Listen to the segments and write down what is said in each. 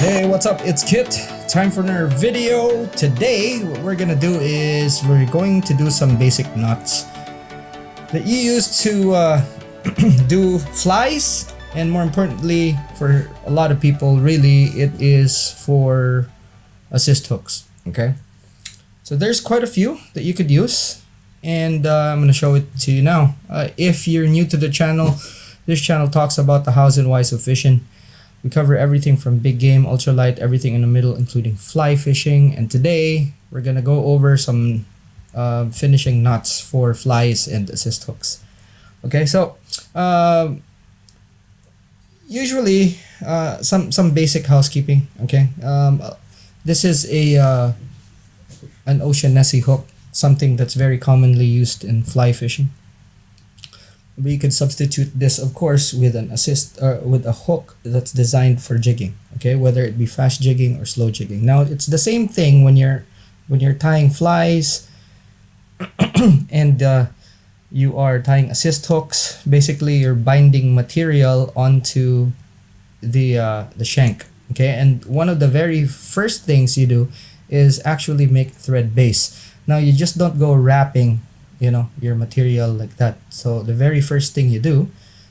Hey, what's up? It's Kit. Time for another video. Today, what we're gonna do is we're going to do some basic knots that you use to do flies, and more importantly, for a lot of people, really, it is for assist hooks. Okay, so there's quite a few that you could use, and I'm gonna show it to you now. If you're new to the channel, this channel talks about the hows and whys of fishing. We cover everything from big game, ultralight, everything in the middle, including fly fishing. And today, we're gonna go over some finishing knots for flies and assist hooks. Okay, so usually some basic housekeeping. Okay, this is an ocean Nessie hook, something that's very commonly used in fly fishing. We could substitute this, of course, with an with a hook that's designed for jigging. Okay, whether it be fast jigging or slow jigging. Now it's the same thing when you're tying flies and you are tying assist hooks. Basically, you're binding material onto the shank. Okay, and one of the very first things you do is actually make thread base. Now you just don't go wrapping your material like that. So the very first thing you do,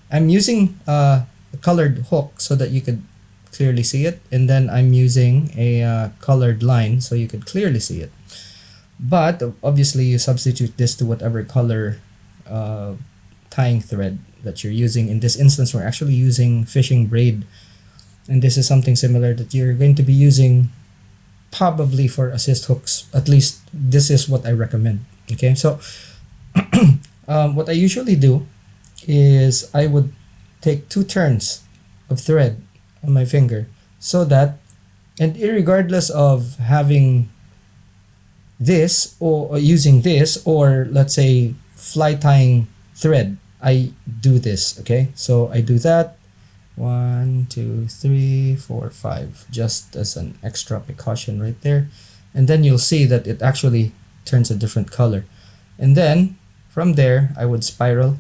I'm using a colored hook so that you could clearly see it, and then I'm using a colored line so you could clearly see it. But obviously you substitute this to whatever color tying thread that you're using. In this instance, we're actually using fishing braid, and this is something similar that you're going to be using probably for assist hooks. At least this is what I recommend. Okay, so what I usually do is I would take 2 turns of thread on my finger, so that, and irregardless of having this or using this, or let's say fly tying thread, I do this. Okay, so I do that 1 2 3 4 5 just as an extra precaution right there, and then you'll see that it actually turns a different color. And then from there, I would spiral.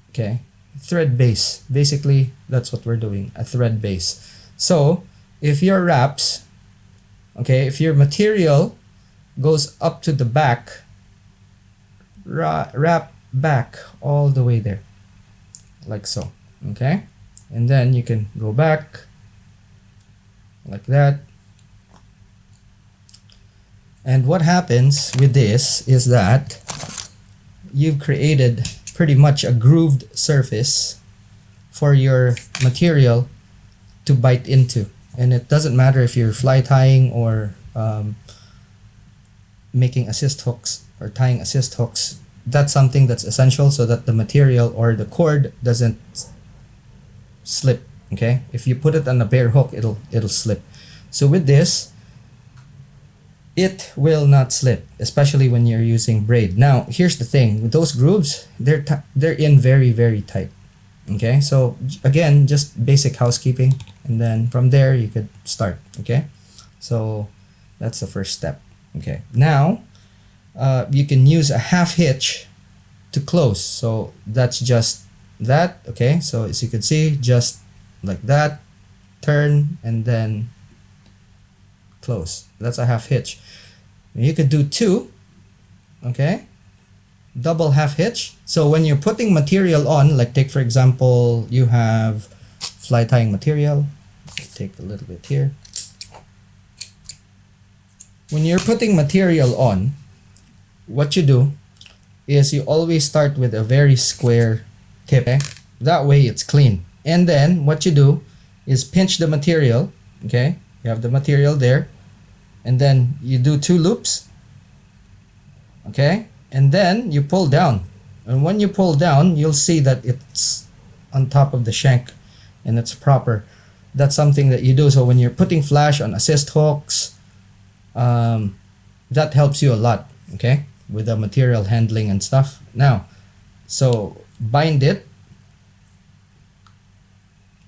Okay, thread base. Basically, that's what we're doing, a thread base. So if your wraps, okay, if your material goes up to the back, wrap back all the way there, like so. Okay, and then you can go back like that. And what happens with this is that you've created pretty much a grooved surface for your material to bite into. And it doesn't matter if you're fly tying or making assist hooks or tying assist hooks. That's something that's essential so that the material or the cord doesn't slip. Okay, if you put it on a bare hook, it'll slip. So with this, it will not slip, especially when you're using braid. Now, here's the thing with those grooves, they're in very, very tight. Okay, so again, just basic housekeeping, and then from there you could start. Okay, so that's the first step. Okay, now you can use a half hitch to close. So that's just that. Okay, so as you can see, just like that, turn and then close. That's a half hitch. You could do 2. Okay, double half hitch. So when you're putting material on, like take for example, you have fly tying material. Take a little bit here. When you're putting material on, what you do is you always start with a very square tip. Okay? That way it's clean. And then what you do is pinch the material. Okay, you have the material there, and then you do 2 loops. Okay, and then you pull down, and when you pull down, you'll see that it's on top of the shank and it's proper. That's something that you do. So when you're putting flash on assist hooks, that helps you a lot. Okay, with the material handling and stuff. Now, so bind it,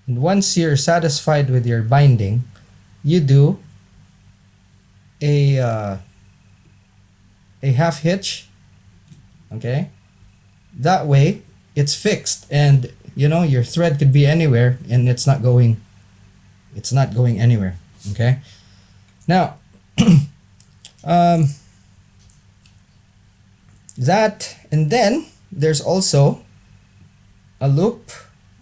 and once you're satisfied with your binding, you do a half hitch. Okay, that way it's fixed, and your thread could be anywhere and it's not going It's not going anywhere. Okay. Now, that, and then there's also a loop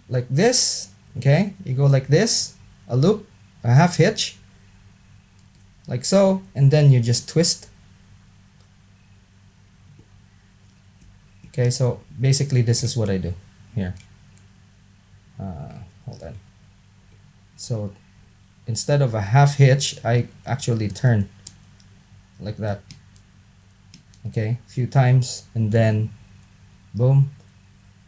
like this. Okay, you go like this, a loop, a half hitch, like so, and then you just twist. Okay, so basically this is what I do here. Hold on. So instead of a half hitch, I actually turn like that. Okay, a few times, and then boom.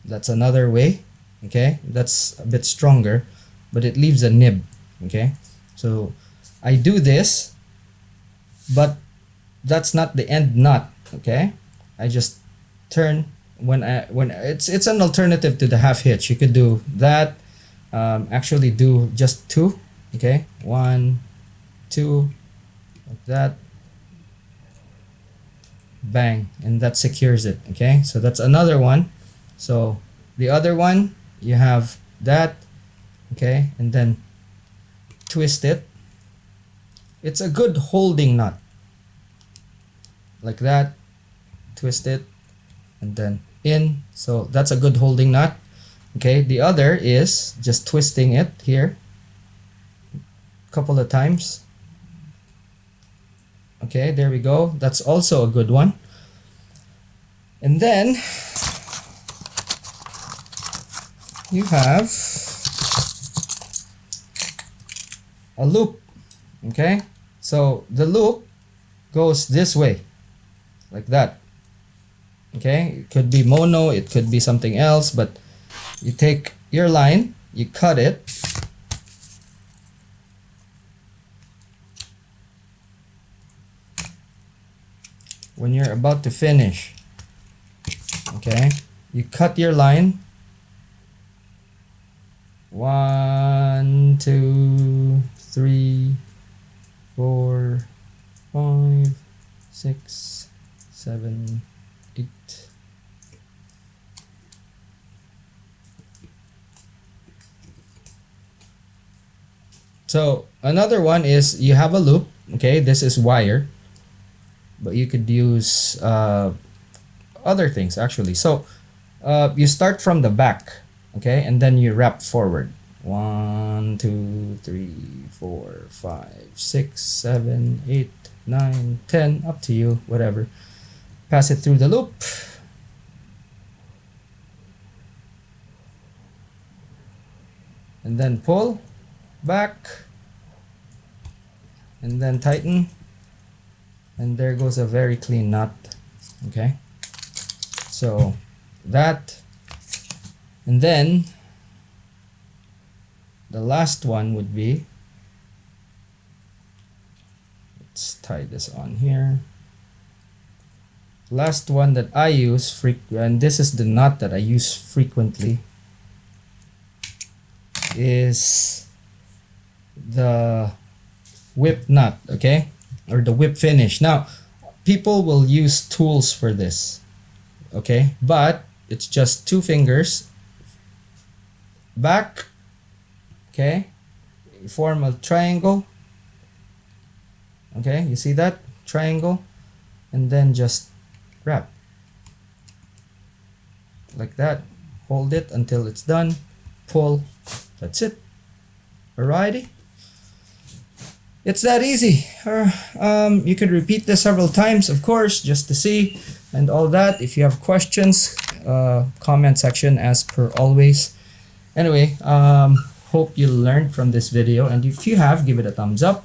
That's another way. Okay, that's a bit stronger, but it leaves a nib. Okay, so I do this, but that's not the end knot. Okay, I just turn when it's an alternative to the half hitch. You could do that. Actually do just two. Okay, 1, 2, like that, bang, and that secures it. Okay, so that's another one. So the other one, you have that. Okay, and then twist it. It's a good holding knot, like that, twist it, and then in. So that's a good holding knot. Okay, the other is just twisting it here a couple of times. Okay, there we go. That's also a good one. And then you have a loop. Okay, so the loop goes this way, like that. Okay, it could be mono, it could be something else, but you take your line, you cut it, when you're about to finish. Okay, you cut your line. 1, 2, 3, 4, 5, 6, 7, 8. So another one is you have a loop. Okay, this is wire, but you could use other things actually. So you start from the back. Okay, and then you wrap forward. 1, 2, 3, 4, 5, 6, 7, 8, 9, 10, up to you, whatever. Pass it through the loop. And then pull back. And then tighten. And there goes a very clean knot. Okay. So that. And then the last one would be, let's tie this on here. Last one that I use and this is the knot that I use frequently, is the whip knot. Okay, or the whip finish. Now people will use tools for this. Okay, but it's just 2 fingers back. Okay, you form a triangle. Okay, you see that triangle, and then just wrap like that. Hold it until it's done, pull. That's it. Alrighty, it's that easy. You could repeat this several times, of course, just to see and all that. If you have questions, comment section as per always. Anyway, hope you learned from this video, and if you have, give it a thumbs up.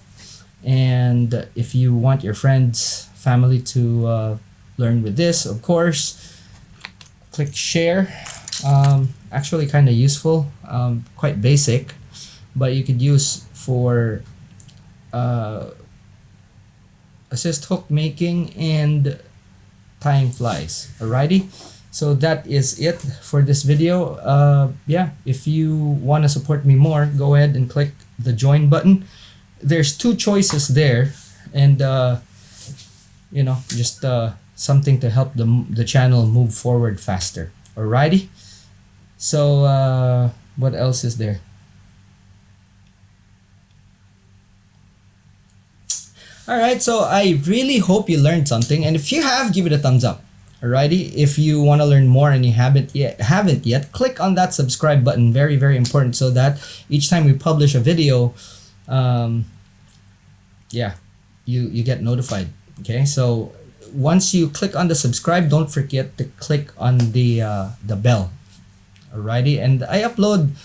And if you want your friends, family to learn with this, of course, click share. Actually kind of useful, quite basic, but you could use for assist hook making and tying flies. Alrighty, so that is it for this video. Yeah, if you want to support me more, go ahead and click the join button. There's 2 choices there, and you know, just something to help the channel move forward faster. Alrighty, so what else is there? Alright, so I really hope you learned something, and if you have, give it a thumbs up. Alrighty, if you want to learn more and you haven't yet, click on that subscribe button. Very, very important, so that each time we publish a video, yeah, you get notified. Okay, so once you click on the subscribe, don't forget to click on the bell. Alrighty, and I upload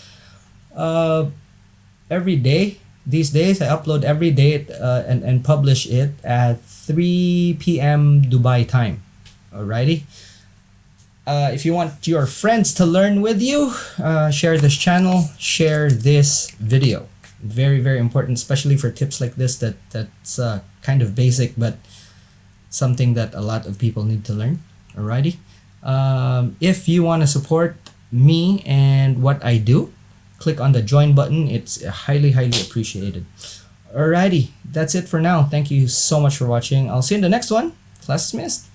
every day. These days, I upload every day and publish it at 3 p.m. Dubai time. Alrighty. If you want your friends to learn with you, share this channel, share this video. Very, very important, especially for tips like this that's kind of basic, but something that a lot of people need to learn. Alrighty. If you want to support me and what I do, click on the join button. It's highly, highly appreciated. Alrighty, that's it for now. Thank you so much for watching. I'll see you in the next one. Class dismissed.